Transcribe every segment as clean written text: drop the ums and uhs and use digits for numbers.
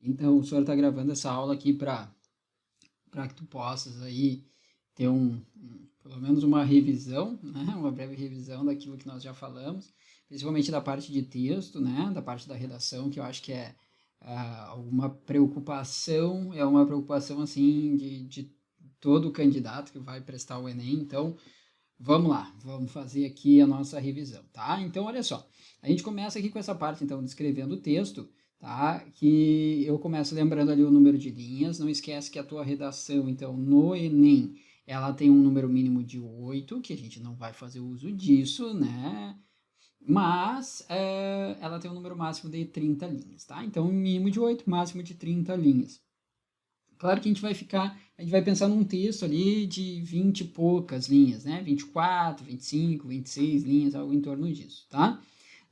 Então, o senhor está gravando essa aula aqui para que tu possas aí ter pelo menos uma revisão, né? Uma breve revisão daquilo que nós já falamos, principalmente da parte de texto, né? Da parte da redação, que eu acho que é alguma preocupação, é uma preocupação assim de todo candidato que vai prestar o Enem. Então, vamos lá, vamos fazer aqui a nossa revisão, tá? Então, olha só, a gente começa aqui com essa parte, então, descrevendo o texto, tá? Que eu começo lembrando ali o número de linhas, não esquece que a tua redação, então, no Enem, ela tem um número mínimo de 8, que a gente não vai fazer uso disso, né? Mas ela tem um número máximo de 30 linhas, tá? Então, mínimo de 8, máximo de 30 linhas. Claro que a gente vai pensar num texto ali de 20 e poucas linhas, né? 24, 25, 26 linhas, algo em torno disso, tá?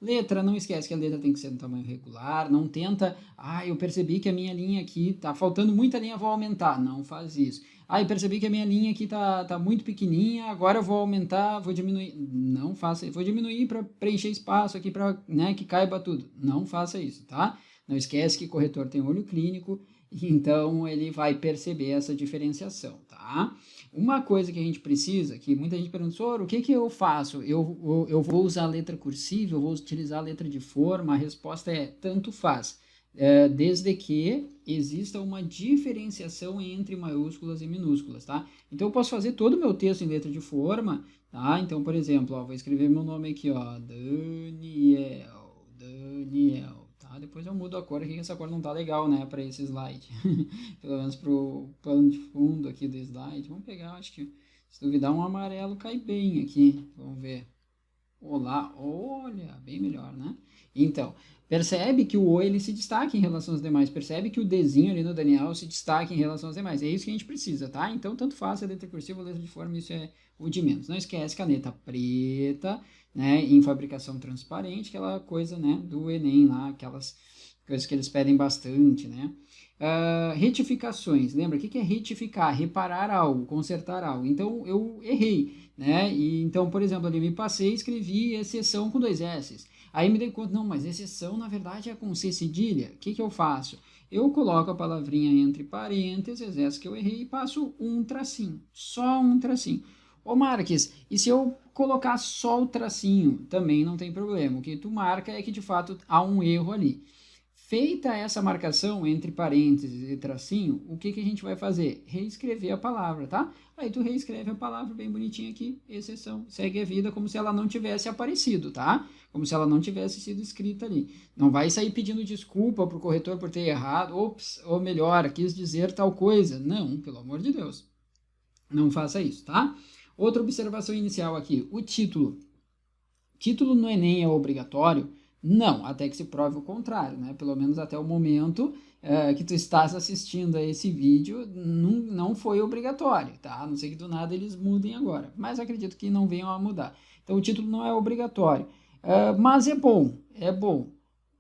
Letra, não esquece que a letra tem que ser no tamanho regular, não tenta, eu percebi que a minha linha aqui tá faltando muita linha, vou aumentar, não faz isso. Eu percebi que a minha linha aqui tá muito pequenininha, agora eu vou aumentar, vou diminuir, não faça isso, vou diminuir para preencher espaço aqui para, né, que caiba tudo, não faça isso, tá? Não esquece que corretor tem olho clínico, então ele vai perceber essa diferenciação, tá? Uma coisa que a gente precisa, que muita gente pergunta, Soro, o que que eu faço? Eu vou usar a letra cursiva, eu vou utilizar a letra de forma? A resposta é tanto faz, desde que exista uma diferenciação entre maiúsculas e minúsculas, tá? Então eu posso fazer todo o meu texto em letra de forma, tá? Então, por exemplo, ó, vou escrever meu nome aqui, ó, Daniel, tá? Depois eu mudo a cor aqui, que essa cor não tá legal, né, para esse slide. Pelo menos pro plano de fundo aqui do slide. Vamos pegar, acho que, se duvidar, um amarelo cai bem aqui. Vamos ver. Olá, olha, bem melhor, né? Então, percebe que o O ele se destaca em relação aos demais, percebe que o Dzinho ali no Daniel se destaca em relação aos demais. É isso que a gente precisa, tá? Então, tanto faz a letra cursiva ou letra de forma, isso é o de menos. Não esquece, caneta preta, né, em fabricação transparente, aquela coisa, né, do Enem lá, aquelas coisas que eles pedem bastante, né? Retificações, lembra? O que é retificar? Reparar algo, consertar algo. Então, eu errei, né? E, então, por exemplo, ali me passei e escrevi exceção com 2 S's. Aí me dei conta, não, mas exceção na verdade é com C cedilha. O que que eu faço? Eu coloco a palavrinha entre parênteses, essa que eu errei, e passo um tracinho, só um tracinho. Ô Marques, e se eu colocar só o tracinho? Também não tem problema. O que tu marca é que de fato há um erro ali. Feita essa marcação entre parênteses e tracinho, o que que a gente vai fazer? Reescrever a palavra, tá? Aí tu reescreve a palavra bem bonitinha aqui, exceção. Segue a vida como se ela não tivesse aparecido, tá? Como se ela não tivesse sido escrita ali. Não vai sair pedindo desculpa pro corretor por ter errado, ops, ou melhor, quis dizer tal coisa. Não, pelo amor de Deus. Não faça isso, tá? Outra observação inicial aqui, o título. Título no Enem é obrigatório? Não, até que se prove o contrário, né? Pelo menos até o momento que tu estás assistindo a esse vídeo, não foi obrigatório, tá? A não ser que do nada eles mudem agora, mas acredito que não venham a mudar. Então o título não é obrigatório, mas é bom, é bom.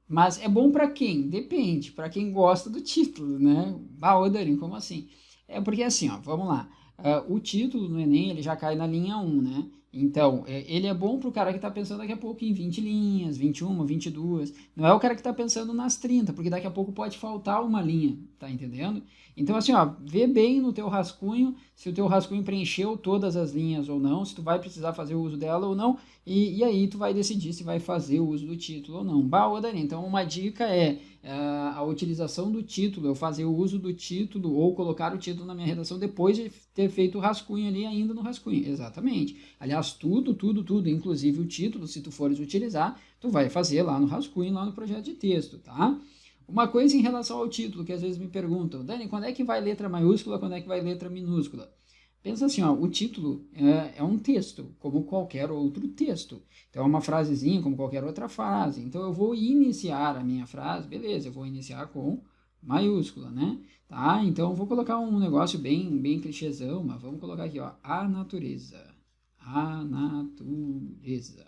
Mas é bom para quem? Depende, para quem gosta do título, né? Ô Dani, como assim? É porque assim, ó, vamos lá. O título no Enem, ele já cai na linha 1, né? Então, ele é bom para o cara que está pensando daqui a pouco em 20 linhas, 21, 22. Não é o cara que está pensando nas 30, porque daqui a pouco pode faltar uma linha, tá entendendo? Então, assim, ó, vê bem no teu rascunho, se o teu rascunho preencheu todas as linhas ou não, se tu vai precisar fazer o uso dela ou não, e aí tu vai decidir se vai fazer o uso do título ou não. Ô Dani, então uma dica é a utilização do título, eu fazer o uso do título ou colocar o título na minha redação depois de ter feito o rascunho ali ainda no rascunho. Exatamente. Aliás, tudo, inclusive o título, se tu fores utilizar, tu vai fazer lá no rascunho, lá no projeto de texto, tá? Uma coisa em relação ao título, que às vezes me perguntam, Dani, quando é que vai letra maiúscula, quando é que vai letra minúscula? Pensa assim, ó, o título é um texto, como qualquer outro texto. Então, é uma frasezinha, como qualquer outra frase. Então, eu vou iniciar a minha frase, beleza, eu vou iniciar com maiúscula, né? Tá? Então, eu vou colocar um negócio bem clichêzão, mas vamos colocar aqui, ó, a natureza. A natureza.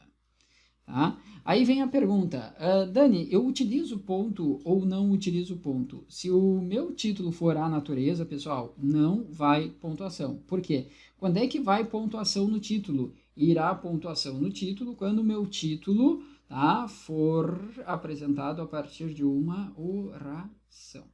Tá? Aí vem a pergunta, Dani, eu utilizo ponto ou não utilizo ponto? Se o meu título for a natureza, pessoal, não vai pontuação. Por quê? Quando é que vai pontuação no título? Irá pontuação no título quando o meu título, tá, for apresentado a partir de uma oração.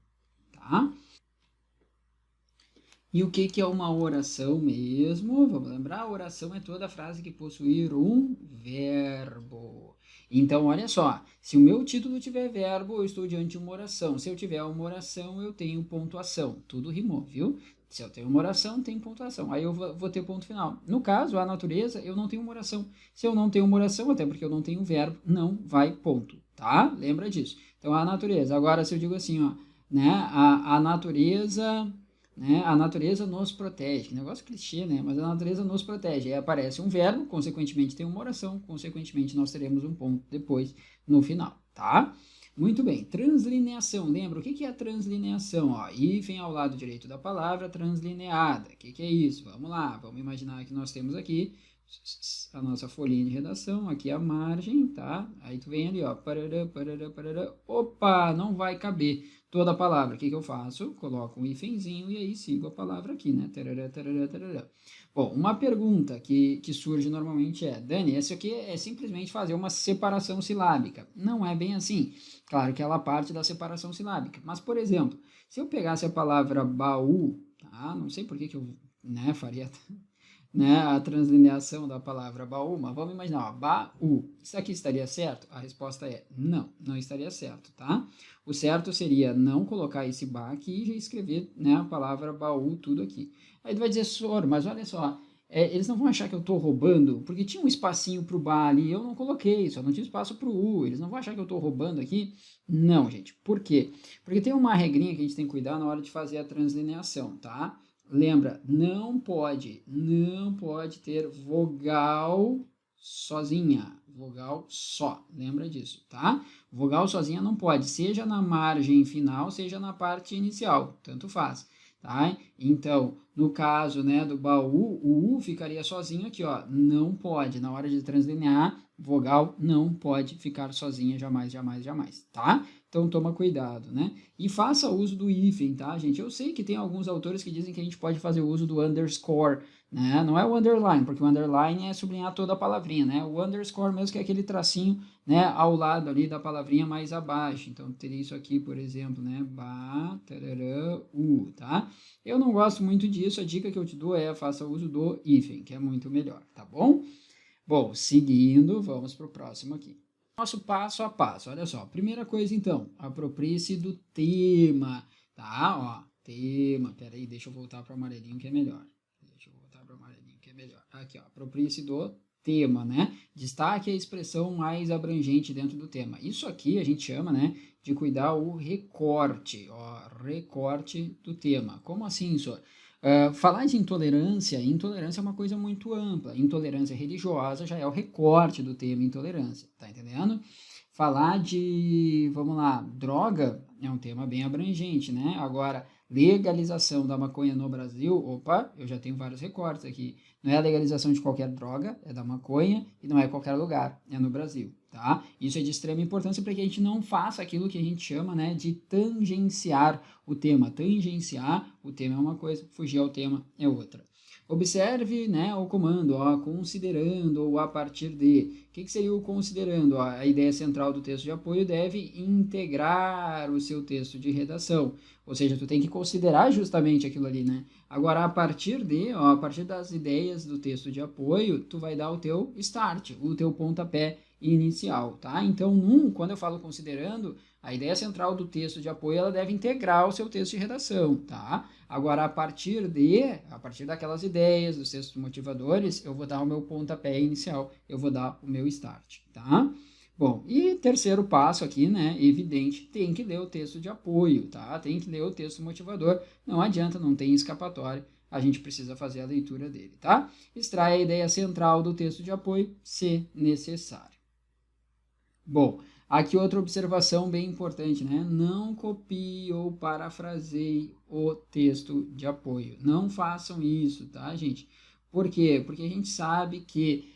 E o que que é uma oração mesmo? Vamos lembrar, a oração é toda frase que possuir um verbo. Então, olha só, se o meu título tiver verbo, eu estou diante de uma oração. Se eu tiver uma oração, eu tenho pontuação. Tudo rimou, viu? Se eu tenho uma oração, tem pontuação. Aí eu vou ter ponto final. No caso, a natureza, eu não tenho uma oração. Se eu não tenho uma oração, até porque eu não tenho um verbo, não vai ponto, tá? Lembra disso. Então, a natureza. Agora, se eu digo assim, ó, né? A natureza, né? A natureza nos protege. Que negócio clichê, né? Mas a natureza nos protege. Aí aparece um verbo, consequentemente tem uma oração, consequentemente nós teremos um ponto depois no final, tá? Muito bem. Translineação. Lembra o que que é a translineação? Ó, hífen ao lado direito da palavra, translineada. O que que é isso? Vamos lá. Vamos imaginar que nós temos aqui a nossa folhinha de redação, aqui a margem, tá? Aí tu vem ali, ó, parará, parará, parará. Opa, não vai caber toda a palavra. O que que eu faço? Coloco um hífenzinho e aí sigo a palavra aqui, né? Tarará, tarará, tarará. Bom, uma pergunta que surge normalmente é, Dani, essa aqui é simplesmente fazer uma separação silábica. Não é bem assim. Claro que ela parte da separação silábica. Mas, por exemplo, se eu pegasse a palavra baú, tá? Não sei por que que eu, né, faria, né, a translineação da palavra baú, mas vamos imaginar, ó, baú. Isso aqui estaria certo? A resposta é não, não estaria certo, tá? O certo seria não colocar esse ba aqui e já escrever, né, a palavra baú tudo aqui. Aí tu vai dizer, Soro, mas olha só, eles não vão achar que eu estou roubando, porque tinha um espacinho para o ba ali, eu não coloquei, só não tinha espaço para o u, eles não vão achar que eu estou roubando aqui? Não, gente, por quê? Porque tem uma regrinha que a gente tem que cuidar na hora de fazer a translineação, tá? Lembra, não pode ter vogal sozinha, vogal só, lembra disso, tá? Vogal sozinha não pode, seja na margem final, seja na parte inicial, tanto faz, tá? Então, no caso, né, do baú, o U ficaria sozinho aqui, ó, não pode, na hora de translinear, vogal não pode ficar sozinha, jamais, jamais, jamais, tá? Então, toma cuidado, né? E faça uso do hífen, tá, gente? Eu sei que tem alguns autores que dizem que a gente pode fazer uso do underscore, né? Não é o underline, porque o underline é sublinhar toda a palavrinha, né? O underscore mesmo que é aquele tracinho, né, ao lado ali da palavrinha mais abaixo. Então, teria isso aqui, por exemplo, né? Ba, tarará, u, tá? Eu não gosto muito disso, a dica que eu te dou é faça uso do hífen, que é muito melhor, tá bom? Bom, seguindo, vamos para o próximo aqui. Nosso passo a passo, olha só. Primeira coisa, então, aproprie-se do tema, tá? Ó, tema, peraí, deixa eu voltar para o amarelinho que é melhor. Deixa eu voltar para o amarelinho que é melhor. Aqui, ó, aproprie-se do tema, né? Destaque a expressão mais abrangente dentro do tema. Isso aqui a gente chama, né, de cuidar o recorte, ó, recorte do tema. Como assim, senhor? Falar de intolerância, intolerância é uma coisa muito ampla. Intolerância religiosa já é o recorte do tema intolerância, tá entendendo? Falar de, vamos lá, droga é um tema bem abrangente, né? Agora, legalização da maconha no Brasil, opa, eu já tenho vários recortes aqui. Não é a legalização de qualquer droga, é da maconha e não é qualquer lugar, é no Brasil, tá? Isso é de extrema importância para que a gente não faça aquilo que a gente chama, né, de tangenciar o tema. Tangenciar o tema é uma coisa, fugir ao tema é outra. Observe, né, o comando, ó, considerando ou a partir de. O que seria o considerando? Ó, a ideia central do texto de apoio deve integrar o seu texto de redação. Ou seja, tu tem que considerar justamente aquilo ali, né? Agora, a partir de, ó, a partir das ideias do texto de apoio, tu vai dar o teu start, o teu pontapé inicial, tá? Então, quando eu falo considerando, a ideia central do texto de apoio, ela deve integrar o seu texto de redação, tá? Agora, a partir daquelas ideias, dos textos motivadores, eu vou dar o meu pontapé inicial, eu vou dar o meu start, tá? Bom, e terceiro passo aqui, né, evidente, tem que ler o texto de apoio, tá? Tem que ler o texto motivador, não adianta, não tem escapatória, a gente precisa fazer a leitura dele, tá? Extrai a ideia central do texto de apoio, se necessário. Bom, aqui outra observação bem importante, né? Não copie ou parafraseie o texto de apoio. Não façam isso, tá, gente? Por quê? Porque a gente sabe que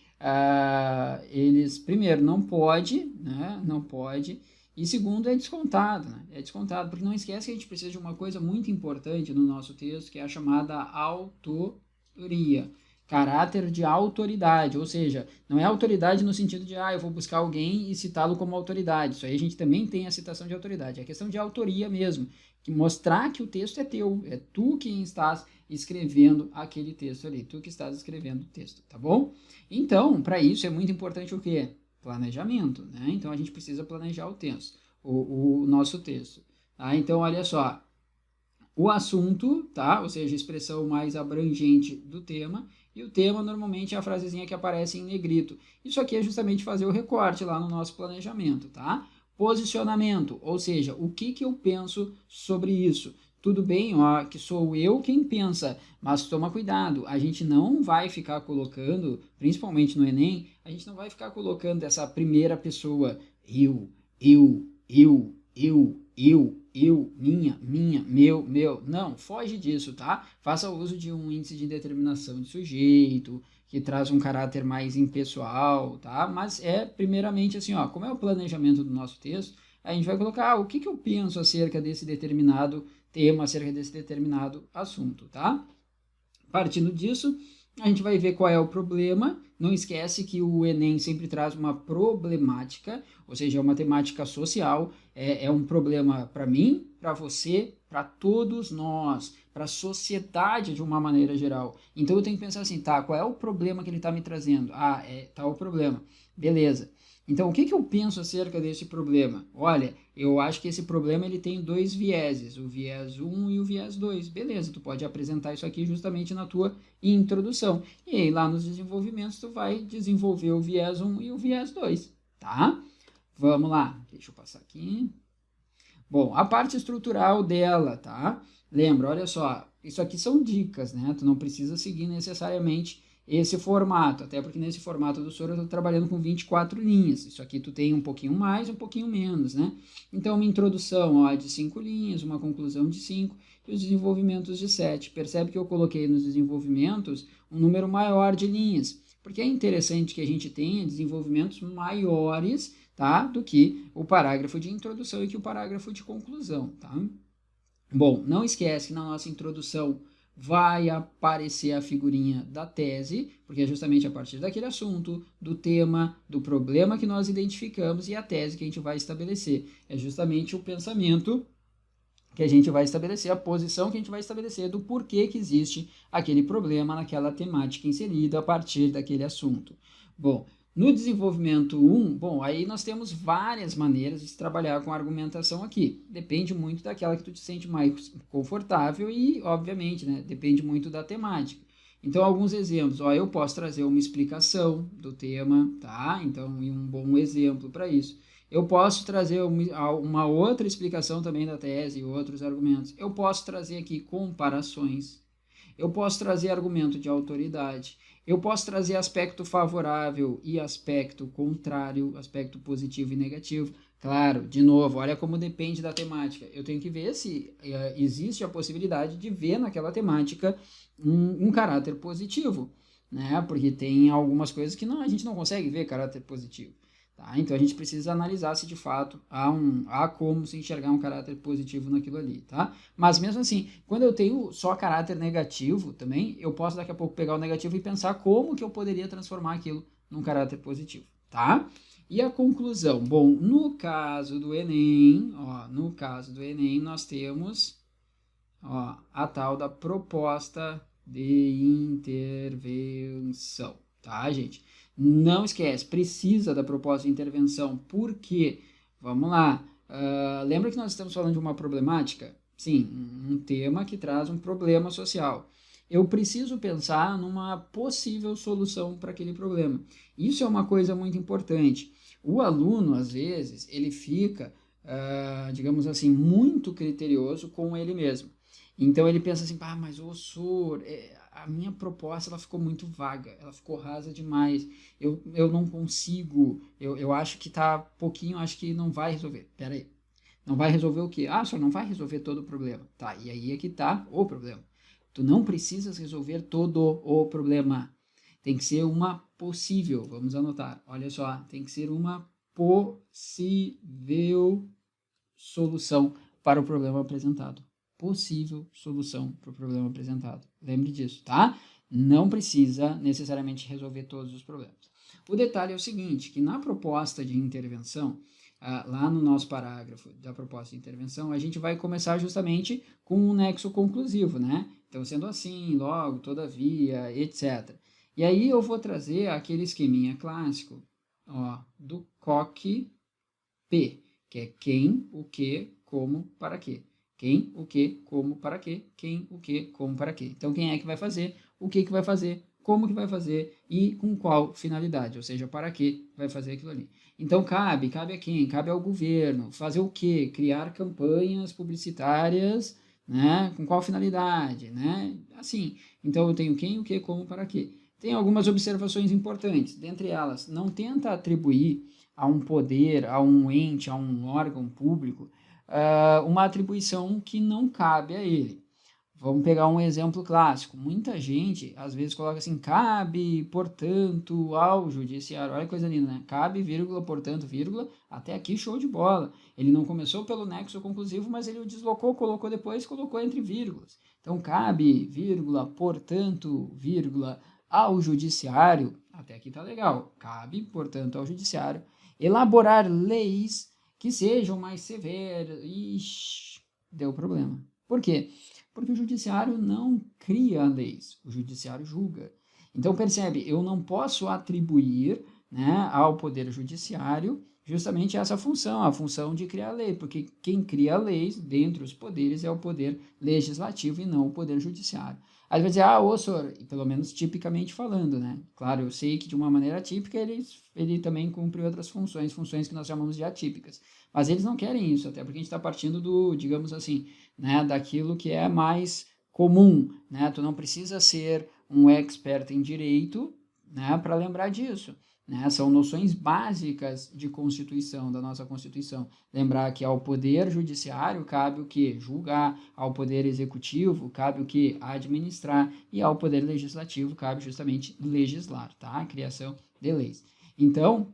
eles, primeiro, não pode, né? Não pode. E segundo, é descontado, né? É descontado, porque não esquece que a gente precisa de uma coisa muito importante no nosso texto, que é a chamada autoria. caráter de autoridade, ou seja, não é autoridade no sentido de, eu vou buscar alguém e citá-lo como autoridade. Isso aí a gente também tem a citação de autoridade. É questão de autoria mesmo, que mostrar que o texto é teu, é tu quem estás escrevendo aquele texto ali, tu que estás escrevendo o texto, tá bom? Então, para isso é muito importante o quê? Planejamento, né? Então a gente precisa planejar o texto, o nosso texto, tá? Então, olha só, o assunto, tá? Ou seja, a expressão mais abrangente do tema, e o tema normalmente é a frasezinha que aparece em negrito. Isso aqui é justamente fazer o recorte lá no nosso planejamento, tá? Posicionamento, ou seja, o que que eu penso sobre isso? Tudo bem, ó, que sou eu quem pensa, mas toma cuidado, a gente não vai ficar colocando, principalmente no Enem, a gente não vai ficar colocando essa primeira pessoa, minha, meu. Não, foge disso, tá? Faça uso de um índice de indeterminação de sujeito, que traz um caráter mais impessoal, tá? Mas é, primeiramente, assim, ó, como é o planejamento do nosso texto, a gente vai colocar o que que eu penso acerca desse determinado tema, acerca desse determinado assunto, tá? Partindo disso, a gente vai ver qual é o problema. Não esquece que o Enem sempre traz uma problemática, ou seja, é uma temática social, é um problema para mim, para você, para todos nós, para a sociedade de uma maneira geral. Então eu tenho que pensar assim, tá, qual é o problema que ele está me trazendo? É tal problema. Beleza. Então, o que que eu penso acerca desse problema? Olha, eu acho que esse problema ele tem dois vieses, o viés 1 e o viés 2. Beleza, tu pode apresentar isso aqui justamente na tua introdução. E aí, lá nos desenvolvimentos, tu vai desenvolver o viés 1 e o viés 2, tá? Vamos lá, deixa eu passar aqui. Bom, a parte estrutural dela, tá? Lembra, olha só, isso aqui são dicas, né? Tu não precisa seguir necessariamente esse formato, até porque nesse formato do Soro eu estou trabalhando com 24 linhas. Isso aqui tu tem um pouquinho mais, um pouquinho menos, né? Então, uma introdução, ó, de 5 linhas, uma conclusão de 5 e os desenvolvimentos de 7. Percebe que eu coloquei nos desenvolvimentos um número maior de linhas, porque é interessante que a gente tenha desenvolvimentos maiores, tá, do que o parágrafo de introdução e que o parágrafo de conclusão, tá? Bom, não esquece que na nossa introdução vai aparecer a figurinha da tese, porque é justamente a partir daquele assunto, do tema, do problema que nós identificamos e a tese que a gente vai estabelecer. É justamente o pensamento que a gente vai estabelecer, a posição que a gente vai estabelecer do porquê que existe aquele problema naquela temática inserida a partir daquele assunto. Bom, no desenvolvimento 1, bom, aí nós temos várias maneiras de se trabalhar com a argumentação aqui. Depende muito daquela que tu te sente mais confortável e, obviamente, né, depende muito da temática. Então, alguns exemplos. Ó, eu posso trazer uma explicação do tema, tá? Então, e um bom exemplo para isso. Eu posso trazer uma outra explicação também da tese e outros argumentos. Eu posso trazer aqui comparações. Eu posso trazer argumento de autoridade. Eu posso trazer aspecto favorável e aspecto contrário, aspecto positivo e negativo. Claro, de novo, olha como depende da temática. Eu tenho que ver se existe a possibilidade de ver naquela temática um caráter positivo, né? Porque tem algumas coisas que a gente não consegue ver caráter positivo. Tá? Então a gente precisa analisar se de fato há como se enxergar um caráter positivo naquilo ali, tá? Mas mesmo assim, quando eu tenho só caráter negativo também, eu posso daqui a pouco pegar o negativo e pensar como que eu poderia transformar aquilo num caráter positivo, tá? E a conclusão? Bom, no caso do Enem, nós temos, ó, a tal da proposta de intervenção, tá, gente? Não esquece, precisa da proposta de intervenção, porque, vamos lá, lembra que nós estamos falando de uma problemática? Sim, um tema que traz um problema social. Eu preciso pensar numa possível solução para aquele problema. Isso é uma coisa muito importante. O aluno, às vezes, ele fica, digamos assim, muito criterioso com ele mesmo. Então ele pensa assim, mas o Sor, a minha proposta ela ficou muito vaga, ela ficou rasa demais, eu não consigo, eu acho que tá pouquinho, acho que não vai resolver. Pera aí, não vai resolver o quê? Só não vai resolver todo o problema. Tá, e aí é que tá o problema. Tu não precisas resolver todo o problema. Tem que ser uma possível, vamos anotar, olha só, tem que ser uma possível solução para o problema apresentado. Possível solução para o problema apresentado. Lembre disso, tá? não precisa necessariamente resolver todos os problemas. O detalhe é o seguinte, que na proposta de intervenção, lá no nosso parágrafo da proposta de intervenção, a gente vai começar justamente com um nexo conclusivo, né? Então, sendo assim, logo, todavia, etc. E aí eu vou trazer aquele esqueminha clássico, ó, do COC-P, que é quem, o que, como, para quê. Quem, o que, como, para quê. Quem, o que, como, para quê. Então, quem é que vai fazer, o que vai fazer, como que vai fazer e com qual finalidade, ou seja, para que vai fazer aquilo ali. Então, cabe a quem? Cabe ao governo. Fazer o quê? Criar campanhas publicitárias, né? Com qual finalidade, né? Assim, então eu tenho quem, o que, como, para quê. Tem algumas observações importantes, dentre elas, não tenta atribuir a um poder, a um ente, a um órgão público, uma atribuição que não cabe a ele. Vamos pegar um exemplo clássico. Muita gente, às vezes, coloca assim, cabe, portanto, ao judiciário. Olha que coisa linda, né? Cabe, vírgula, portanto, vírgula, até aqui show de bola. Ele não começou pelo nexo conclusivo, mas ele o deslocou, colocou depois, colocou entre vírgulas. Então, cabe, vírgula, portanto, vírgula, ao judiciário, até aqui tá legal. Cabe, portanto, ao judiciário, elaborar leis que sejam mais severas. Ixi, deu problema. Por quê? Porque o judiciário não cria leis, o judiciário julga. Então, percebe, eu não posso atribuir, né, ao Poder Judiciário justamente essa função, a função de criar lei, porque quem cria leis, dentre os poderes, é o Poder Legislativo e não o Poder Judiciário. Aí vai dizer, ô senhor, pelo menos tipicamente falando, né? Claro, eu sei que de uma maneira típica ele também cumpre outras funções, funções que nós chamamos de atípicas. Mas eles não querem isso, até porque a gente está partindo do, digamos assim, né, daquilo que é mais comum, né? Tu não precisa ser um expert em direito, né, para lembrar disso, né? São noções básicas de Constituição, da nossa Constituição. Lembrar que ao Poder Judiciário cabe o que? Julgar, ao Poder Executivo cabe o que? Administrar, e ao Poder Legislativo cabe justamente legislar, tá? A criação de leis. Então,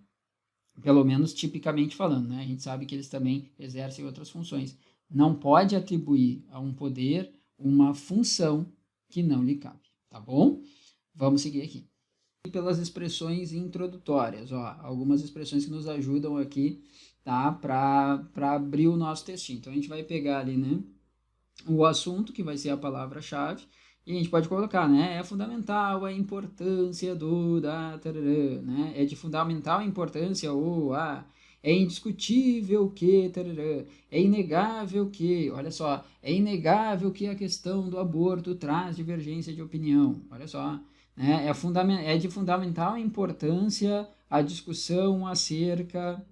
pelo menos tipicamente falando, né? A gente sabe que eles também exercem outras funções. Não pode atribuir a um poder uma função que não lhe cabe, tá bom? Vamos seguir aqui. E pelas expressões introdutórias, ó, algumas expressões que nos ajudam aqui, tá? Para abrir o nosso textinho. Então a gente vai pegar ali, né? O assunto, que vai ser a palavra-chave, e a gente pode colocar, né? É fundamental a importância da, tarará, né? É de fundamental importância ou é indiscutível que, tarará, é inegável que, olha só, é inegável que a questão do aborto traz divergência de opinião, olha só, né? É de fundamental importância a discussão acerca,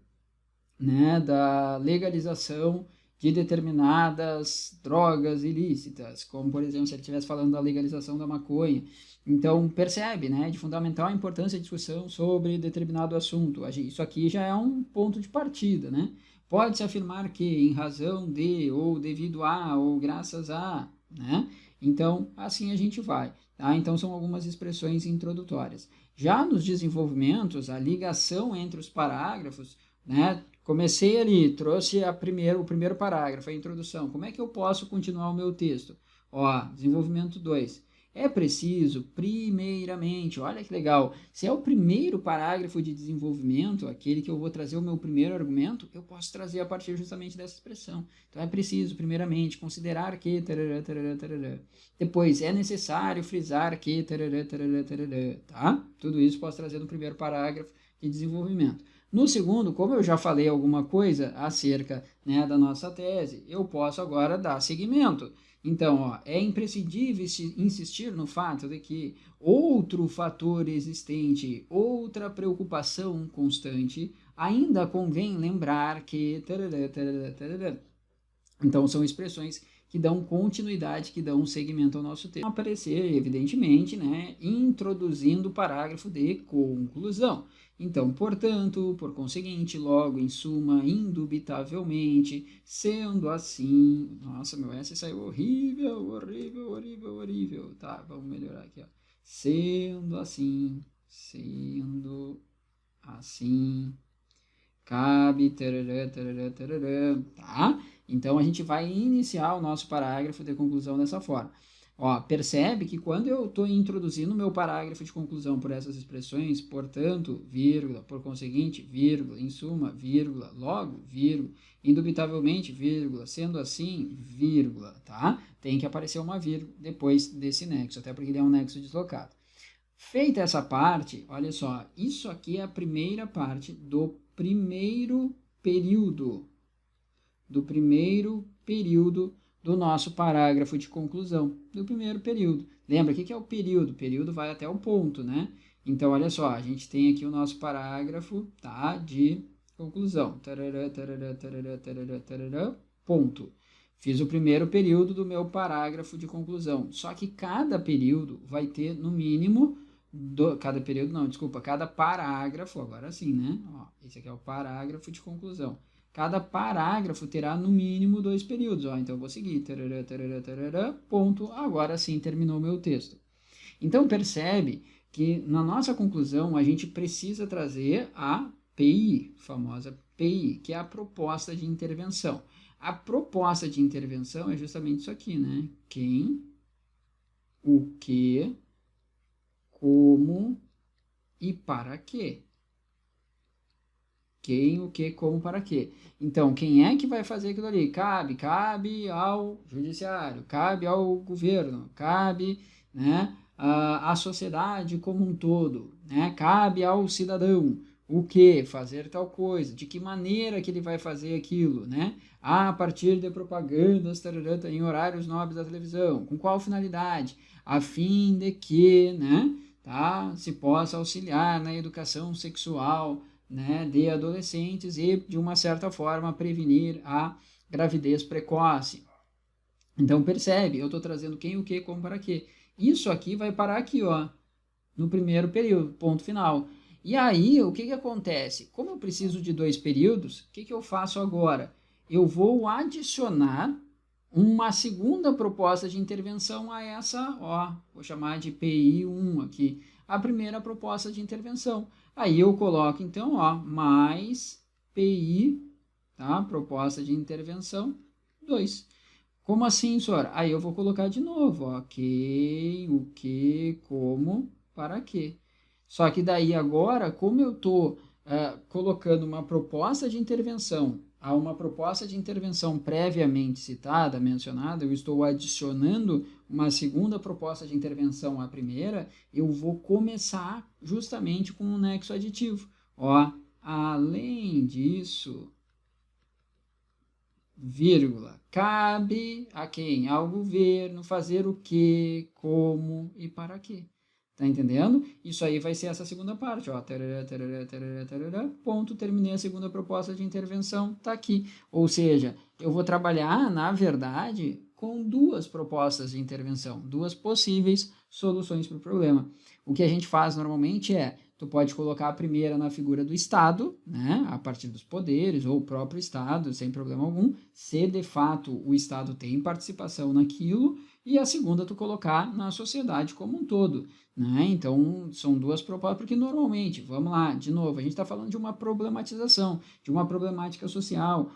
né, da legalização de determinadas drogas ilícitas, como, por exemplo, se ele estivesse falando da legalização da maconha. Então, percebe, né, de fundamental importância a discussão sobre determinado assunto. Isso aqui já é um ponto de partida, né? Pode-se afirmar que, em razão de, ou devido a, ou graças a, né? Então, assim a gente vai, tá? Então, são algumas expressões introdutórias. Já nos desenvolvimentos, a ligação entre os parágrafos, né? Comecei ali, trouxe o primeiro parágrafo, a introdução. Como é que eu posso continuar o meu texto? Ó, desenvolvimento 2. É preciso, primeiramente, olha que legal, se é o primeiro parágrafo de desenvolvimento, aquele que eu vou trazer o meu primeiro argumento, eu posso trazer a partir justamente dessa expressão. Então, é preciso, primeiramente, considerar que, tarará, tarará, tarará. Depois, é necessário frisar que, tarará, tarará, tarará, tá? Tudo isso posso trazer no primeiro parágrafo de desenvolvimento. No segundo, como eu já falei alguma coisa acerca, né, da nossa tese, eu posso agora dar seguimento. Então, ó, é imprescindível insistir no fato de que outro fator existente, outra preocupação constante, ainda convém lembrar que... Tarará, tarará, tarará. Então, são expressões que dão continuidade, que dão segmento ao nosso texto. Aparecer, evidentemente, né, introduzindo o parágrafo de conclusão. Então, portanto, por conseguinte, logo, em suma, indubitavelmente, sendo assim... Nossa, meu S saiu horrível, horrível, horrível, horrível. Tá, vamos melhorar aqui, ó. Sendo assim, cabe, tarará, tarará, tarará, tá? Então, a gente vai iniciar o nosso parágrafo de conclusão dessa forma. Ó, percebe que quando eu estou introduzindo o meu parágrafo de conclusão por essas expressões, portanto, vírgula, por conseguinte, vírgula, em suma, vírgula, logo, vírgula, indubitavelmente, vírgula, sendo assim, vírgula, tá? Tem que aparecer uma vírgula depois desse nexo, até porque ele é um nexo deslocado. Feita essa parte, olha só, isso aqui é a primeira parte do primeiro período, do nosso parágrafo de conclusão, do primeiro período. Lembra, o que é o período? O período vai até o ponto, né? Então, olha só, a gente tem aqui o nosso parágrafo, tá, de conclusão. Tarará, tarará, tarará, tarará, tarará, ponto. Fiz o primeiro período do meu parágrafo de conclusão. Só que cada período vai ter, no mínimo, cada parágrafo, agora sim, né? Ó, esse aqui é o parágrafo de conclusão. Cada parágrafo terá no mínimo 2 períodos. Ó, então eu vou seguir. Tarará, tarará, tarará, ponto. Agora sim terminou o meu texto. Então percebe que na nossa conclusão a gente precisa trazer a PI, famosa PI, que é a proposta de intervenção. A proposta de intervenção é justamente isso aqui, né? Quem, o que, como e para quê. Quem, o que, como, para quê. Então, quem é que vai fazer aquilo ali? Cabe ao judiciário, cabe ao governo, cabe, né, à sociedade como um todo, né, cabe ao cidadão. O que? Fazer tal coisa. De que maneira que ele vai fazer aquilo, né? A partir de propagandas tararata, em horários nobres da televisão. Com qual finalidade? A fim de que, né, tá, se possa auxiliar na educação sexual, né, de adolescentes e, de uma certa forma, prevenir a gravidez precoce. Então, percebe, eu estou trazendo quem, o que, como, para quê. Isso aqui vai parar aqui, ó, no primeiro período, ponto final. E aí, o que acontece? Como eu preciso de 2 períodos, o que eu faço agora? Eu vou adicionar uma segunda proposta de intervenção a essa, ó, vou chamar de PI1 aqui, a primeira proposta de intervenção. Aí eu coloco, então, ó, mais PI, tá? Proposta de intervenção 2. Como assim, senhora? Aí eu vou colocar de novo, ó, quem, o que, como, para quê. Só que daí agora, como eu estou colocando uma proposta de intervenção a uma proposta de intervenção previamente citada, mencionada, eu estou adicionando uma segunda proposta de intervenção à primeira, eu vou começar justamente com um nexo aditivo. Ó, além disso, vírgula, cabe a quem? Ao governo fazer o que, como e para quê. Tá entendendo? Isso aí vai ser essa segunda parte, ó. Tarará, tarará, tarará, tarará, ponto, terminei a segunda proposta de intervenção, tá aqui. Ou seja, eu vou trabalhar, na verdade, com 2 propostas de intervenção, 2 possíveis soluções para o problema. O que a gente faz normalmente é, tu pode colocar a primeira na figura do Estado, né, a partir dos poderes, ou o próprio Estado, sem problema algum, se de fato o Estado tem participação naquilo, e a segunda tu colocar na sociedade como um todo, né? Então, são 2 propostas, porque normalmente, vamos lá, de novo, a gente está falando de uma problematização, de uma problemática social,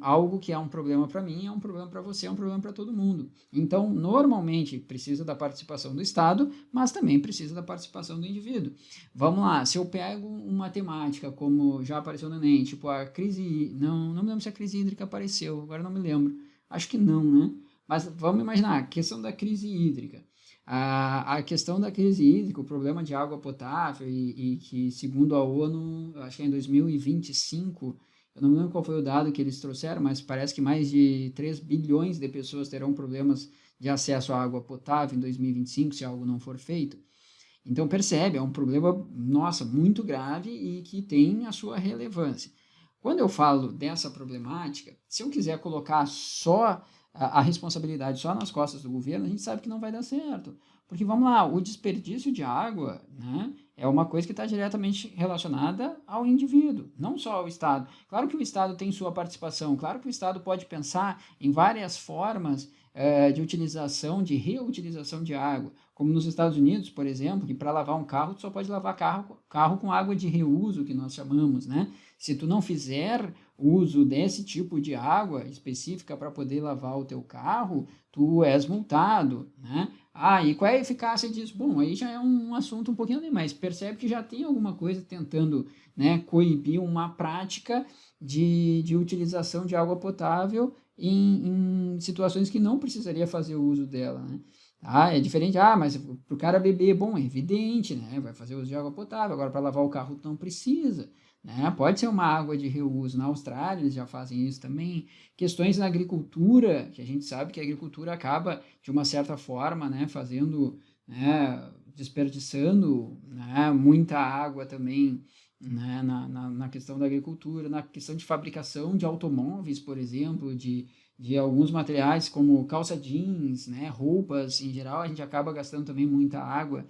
algo que é um problema para mim, é um problema para você, é um problema para todo mundo. Então, normalmente, precisa da participação do Estado, mas também precisa da participação do indivíduo. Vamos lá, se eu pego uma temática, como já apareceu no Enem, tipo a crise, não me lembro se a crise hídrica apareceu, agora não me lembro, acho que não, né? Mas vamos imaginar, a questão da crise hídrica. A questão da crise hídrica, o problema de água potável e que, segundo a ONU, acho que é em 2025, eu não me lembro qual foi o dado que eles trouxeram, mas parece que mais de 3 bilhões de pessoas terão problemas de acesso à água potável em 2025, se algo não for feito. Então, percebe, é um problema, nossa, muito grave e que tem a sua relevância. Quando eu falo dessa problemática, se eu quiser colocar só a responsabilidade só nas costas do governo, a gente sabe que não vai dar certo. Porque, vamos lá, o desperdício de água, né, é uma coisa que está diretamente relacionada ao indivíduo, não só ao Estado. Claro que o Estado tem sua participação, claro que o Estado pode pensar em várias formas de utilização, de reutilização de água, como nos Estados Unidos, por exemplo, que para lavar um carro, tu só pode lavar carro com água de reuso, que nós chamamos, né? Se tu não fizer uso desse tipo de água específica para poder lavar o teu carro, tu és multado, né? Ah, e qual é a eficácia disso? Bom, aí já é um assunto um pouquinho mais. Percebe que já tem alguma coisa tentando, né, coibir uma prática de utilização de água potável em situações que não precisaria fazer o uso dela, né? Ah, é diferente. Ah, mas para o cara beber, bom, é evidente, né? Vai fazer uso de água potável. Agora, para lavar o carro, não precisa, né? Pode ser uma água de reuso. Na Austrália, eles já fazem isso também. Questões na agricultura, que a gente sabe que a agricultura acaba, de uma certa forma, né, fazendo, né, desperdiçando, né, muita água também, né, na questão da agricultura, na questão de fabricação de automóveis, por exemplo, de alguns materiais como calça jeans, né, roupas em geral, a gente acaba gastando também muita água.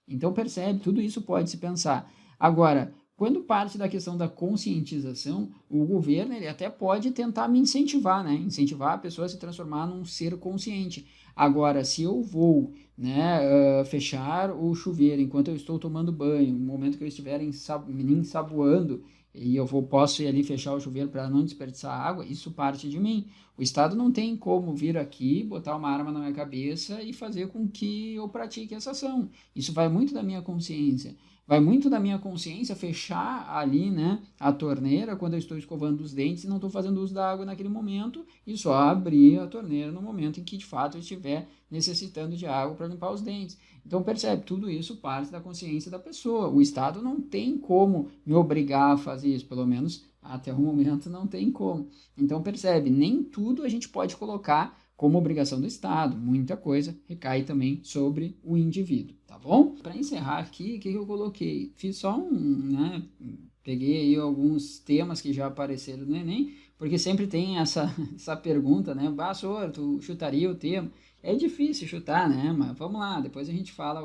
Então percebe, tudo isso pode se pensar. Agora, quando parte da questão da conscientização, o governo ele até pode tentar me incentivar, né? Incentivar a pessoa a se transformar num ser consciente. Agora, se eu vou, né, fechar o chuveiro enquanto eu estou tomando banho, no momento que eu estiver me ensaboando, e posso ir ali fechar o chuveiro para não desperdiçar água, isso parte de mim. O Estado não tem como vir aqui, botar uma arma na minha cabeça e fazer com que eu pratique essa ação. Isso vai muito da minha consciência. Vai muito da minha consciência fechar ali, né, a torneira quando eu estou escovando os dentes e não estou fazendo uso da água naquele momento e só abrir a torneira no momento em que de fato eu estiver necessitando de água para limpar os dentes. Então percebe, tudo isso parte da consciência da pessoa. O Estado não tem como me obrigar a fazer isso, pelo menos até o momento não tem como. Então percebe, nem tudo a gente pode colocar como obrigação do Estado. Muita coisa recai também sobre o indivíduo, tá bom? Para encerrar aqui, o que eu coloquei? Fiz só né? Peguei aí alguns temas que já apareceram no Enem, porque sempre tem essa pergunta, né? Sor, tu chutaria o tema? É difícil chutar, né? Mas vamos lá, depois a gente fala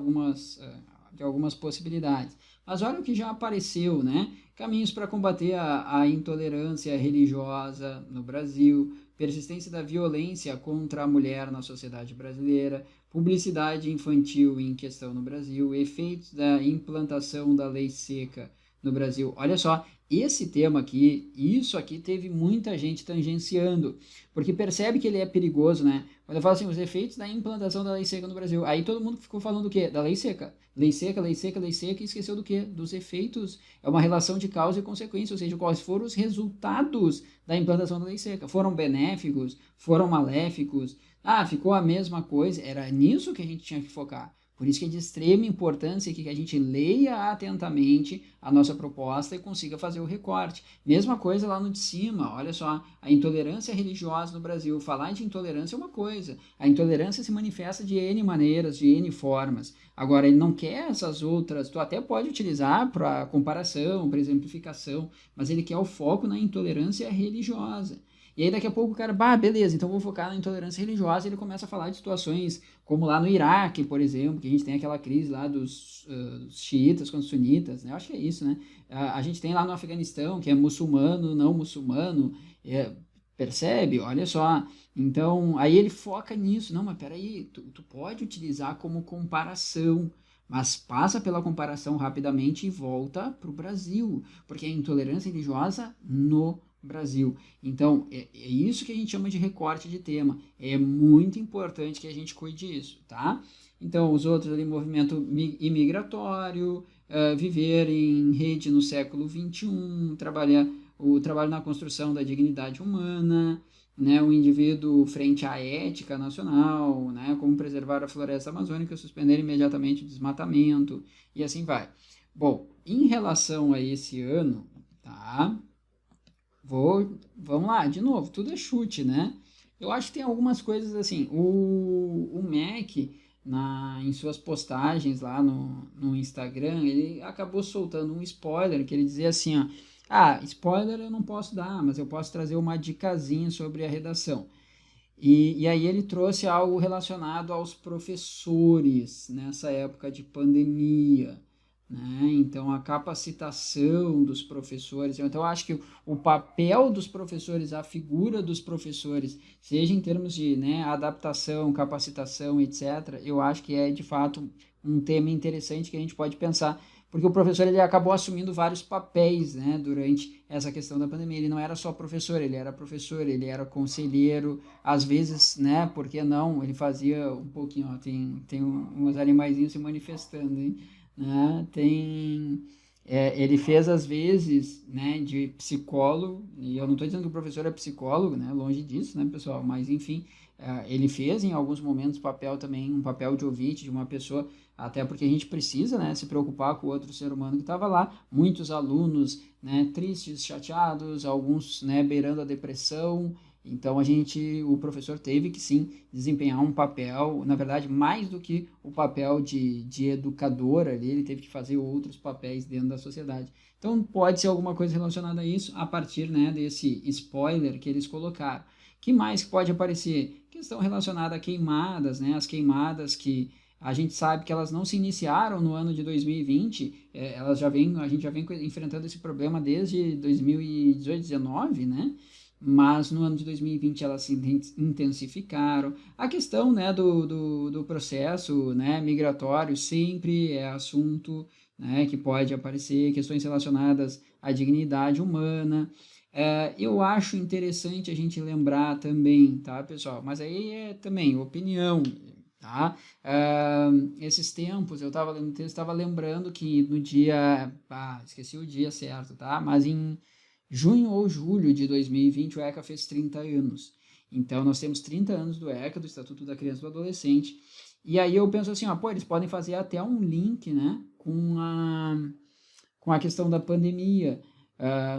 de algumas possibilidades. Mas olha o que já apareceu, né? Caminhos para combater a intolerância religiosa no Brasil, persistência da violência contra a mulher na sociedade brasileira, publicidade infantil em questão no Brasil, efeitos da implantação da lei seca no Brasil. Olha só, esse tema aqui, isso aqui teve muita gente tangenciando, porque percebe que ele é perigoso, né? Quando eu falo assim, os efeitos da implantação da lei seca no Brasil, aí todo mundo ficou falando do quê? Da lei seca. Lei seca, lei seca, lei seca, e esqueceu do quê? Dos efeitos. É uma relação de causa e consequência, ou seja, quais foram os resultados da implantação da lei seca. Foram benéficos? Foram maléficos? Ah, ficou a mesma coisa? Era nisso que a gente tinha que focar. Por isso que é de extrema importância que a gente leia atentamente a nossa proposta e consiga fazer o recorte. Mesma coisa lá no de cima, olha só, a intolerância religiosa no Brasil. Falar de intolerância é uma coisa, a intolerância se manifesta de N maneiras, de N formas. Agora, ele não quer essas outras, tu até pode utilizar para comparação, para exemplificação, mas ele quer o foco na intolerância religiosa. E aí daqui a pouco o cara, beleza, então vou focar na intolerância religiosa, e ele começa a falar de situações como lá no Iraque, por exemplo, que a gente tem aquela crise lá dos xiitas contra os sunitas, né? Eu acho que é isso, né? A gente tem lá no Afeganistão, que é muçulmano, não muçulmano, percebe? Olha só. Então, aí ele foca nisso. Não, mas peraí, tu pode utilizar como comparação, mas passa pela comparação rapidamente e volta para o Brasil, porque é intolerância religiosa no Brasil. Então, é isso que a gente chama de recorte de tema. É muito importante que a gente cuide disso, tá? Então, os outros ali, movimento imigratório, viver em rede no século XXI, o trabalho na construção da dignidade humana, né, o indivíduo frente à ética nacional, né, como preservar a floresta amazônica, suspender imediatamente o desmatamento, e assim vai. Bom, em relação a esse ano, tá? Vamos lá, de novo, tudo é chute, né? Eu acho que tem algumas coisas assim. O Mac, em suas postagens lá no Instagram, ele acabou soltando um spoiler que ele dizia assim: ó, spoiler eu não posso dar, mas eu posso trazer uma dicasinha sobre a redação. E aí ele trouxe algo relacionado aos professores nessa época de pandemia, né? Então a capacitação dos professores. Então eu acho que o papel dos professores, a figura dos professores, seja em termos de, né, adaptação, capacitação, etc., eu acho que é de fato um tema interessante que a gente pode pensar. porque o professor ele acabou assumindo vários papéis, né, durante essa questão da pandemia. Ele não era só professor, ele era conselheiro, às vezes, né, por que não, ele fazia um pouquinho, ó, tem uns animaizinhos se manifestando, hein, né, ele fez às vezes, né, de psicólogo, e eu não estou dizendo que o professor é psicólogo, né, longe disso, né, pessoal, mas enfim, ele fez em alguns momentos papel também, um papel de ouvinte de uma pessoa, até porque a gente precisa, né, se preocupar com o outro ser humano que estava lá, muitos alunos, né, tristes, chateados, alguns, né, beirando a depressão, então o professor teve que sim desempenhar um papel, na verdade, mais do que o papel de educador ali, ele teve que fazer outros papéis dentro da sociedade. Então pode ser alguma coisa relacionada a isso a partir, né, desse spoiler que eles colocaram. Que mais que pode aparecer? Questão relacionada a queimadas, né? As queimadas que a gente sabe que elas não se iniciaram no ano de 2020, a gente já vem enfrentando esse problema desde 2018, 2019, né? Mas no ano de 2020 elas se intensificaram. A questão, né, do processo, né, migratório sempre é assunto, né, que pode aparecer, questões relacionadas à dignidade humana. Eu acho interessante a gente lembrar também, tá, pessoal? Mas aí é também opinião, tá? Esses tempos, eu estava lendo o texto, estava lembrando que no dia, esqueci o dia certo, tá? Mas em junho ou julho de 2020, o ECA fez 30 anos. Então, nós temos 30 anos do ECA, do Estatuto da Criança e do Adolescente. E aí eu penso assim, ó, pô, eles podem fazer até um link, né, com a questão da pandemia.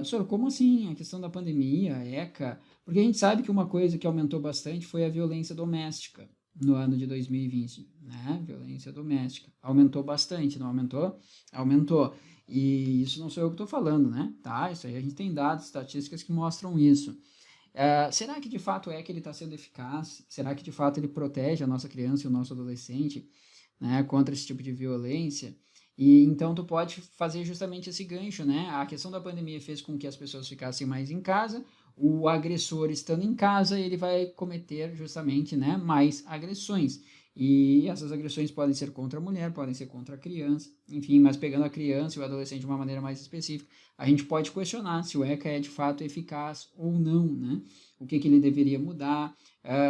Senhor, como assim a questão da pandemia, ECA? Porque a gente sabe que uma coisa que aumentou bastante foi a violência doméstica no ano de 2020, né? Violência doméstica. Aumentou bastante, não aumentou? Aumentou. E isso não sou eu que estou falando, né? Tá? Isso aí a gente tem dados, estatísticas que mostram isso. Será que de fato é que ele está sendo eficaz? Será que de fato ele protege a nossa criança e o nosso adolescente, né, contra esse tipo de violência? E então tu pode fazer justamente esse gancho, né? A questão da pandemia fez com que as pessoas ficassem mais em casa. O agressor estando em casa, ele vai cometer justamente, né, mais agressões. E essas agressões podem ser contra a mulher, podem ser contra a criança, enfim, mas pegando a criança e o adolescente de uma maneira mais específica, a gente pode questionar se o ECA é de fato eficaz ou não, né? O que ele deveria mudar,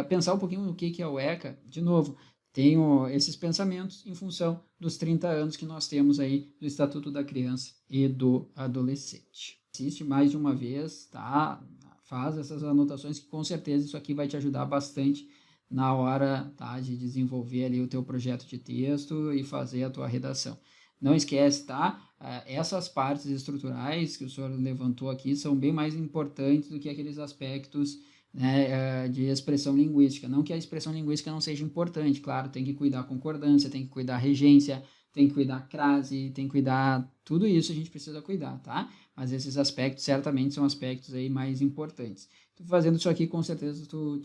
pensar um pouquinho no que é o ECA, de novo, tenho esses pensamentos em função dos 30 anos que nós temos aí do Estatuto da Criança e do Adolescente. Assiste mais de uma vez, tá? Faz essas anotações que com certeza isso aqui vai te ajudar bastante na hora, tá, de desenvolver ali o teu projeto de texto e fazer a tua redação. Não esquece, tá? Essas partes estruturais que o senhor levantou aqui são bem mais importantes do que aqueles aspectos, né, de expressão linguística. Não que a expressão linguística não seja importante, claro, tem que cuidar a concordância, tem que cuidar a regência, tem que cuidar a crase, tem que cuidar tudo isso a gente precisa cuidar, tá? Mas esses aspectos certamente são aspectos aí mais importantes. Tu fazendo isso aqui, com certeza tu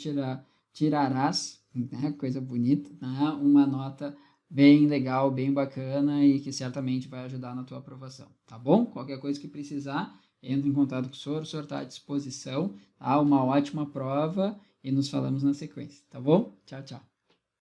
tirarás, né, coisa bonita, né, uma nota bem legal, bem bacana e que certamente vai ajudar na tua aprovação, tá bom? Qualquer coisa que precisar, entra em contato com o senhor está à disposição, tá? Uma ótima prova e nos falamos na sequência, tá bom? Tchau, tchau.